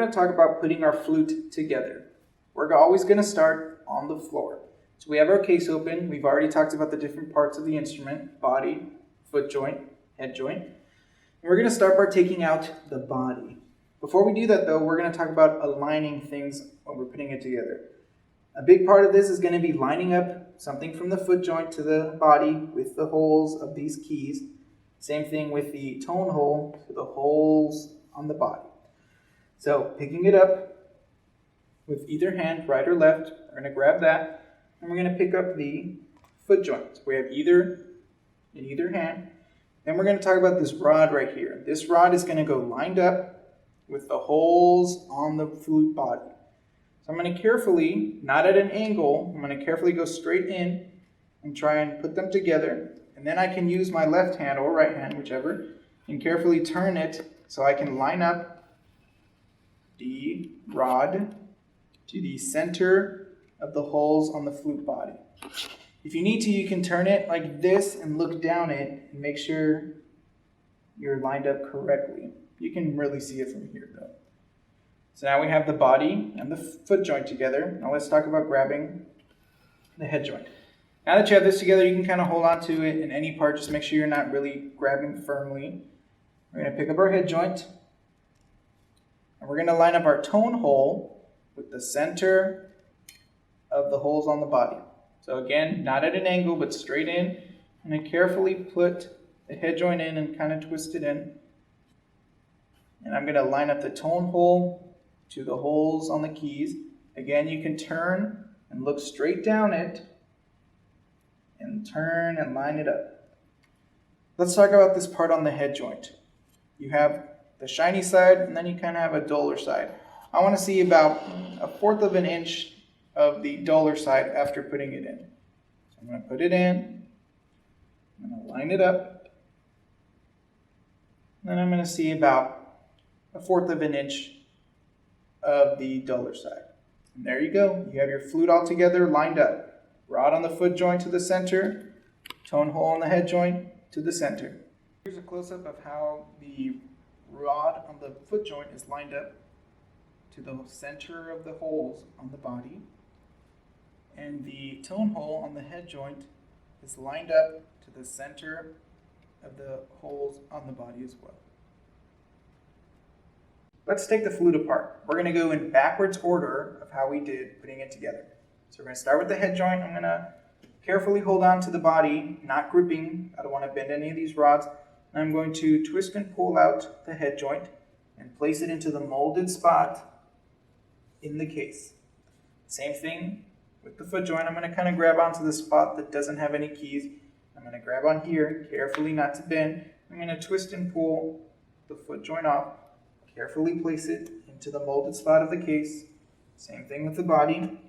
going to talk about putting our flute together. We're always going to start on the floor. So we have our case open. We've already talked about the different parts of the instrument: body, foot joint, head joint. And we're going to start by taking out the body. Before we do that though, we're going to talk about aligning things when we're putting it together. A big part of this is going to be lining up something from the foot joint to the body with the holes of these keys. Same thing with the tone hole to the holes on the body. So picking it up with either hand, right or left, we're going to grab that, and we're going to pick up the foot joint. So we have either in either hand. Then we're going to talk about this rod right here. This rod is going to go lined up with the holes on the flute body. So I'm going to carefully, not at an angle, I'm going to carefully go straight in and try and put them together. And then I can use my left hand or right hand, whichever, and carefully turn it so I can line up the rod to the center of the holes on the flute body. If you need to, you can turn it like this and look down it and make sure you're lined up correctly. You can really see it from here though. So now we have the body and the foot joint together. Now let's talk about grabbing the head joint. Now that you have this together, you can kind of hold on to it in any part. Just make sure you're not really grabbing firmly. We're going to pick up our head joint. And we're going to line up our tone hole with the center of the holes on the body. So again, not at an angle, but straight in. I'm going to carefully put the head joint in and kind of twist it in. And I'm going to line up the tone hole to the holes on the keys. Again, you can turn and look straight down it and turn and line it up. Let's talk about this part on the head joint. You have the shiny side and then you kind of have a duller side. I want to see about 1/4 of an inch of the duller side after putting it in. So I'm going to put it in, I'm going to line it up, and then I'm going to see about 1/4 of an inch of the duller side. And there you go. You have your flute all together lined up. Rod on the foot joint to the center, tone hole on the head joint to the center. Here's a close-up of how the rod on the foot joint is lined up to the center of the holes on the body. And the tone hole on the head joint is lined up to the center of the holes on the body as well. Let's take the flute apart. We're going to go in backwards order of how we did putting it together. So we're going to start with the head joint. I'm going to carefully hold on to the body, not gripping. I don't want to bend any of these rods. And I'm going to twist and pull out the head joint and place it into the molded spot in the case. Same thing with the foot joint. I'm going to kind of grab onto the spot that doesn't have any keys. I'm going to grab on here, carefully not to bend. I'm going to twist and pull the foot joint off. Carefully place it into the molded spot of the case. Same thing with the body.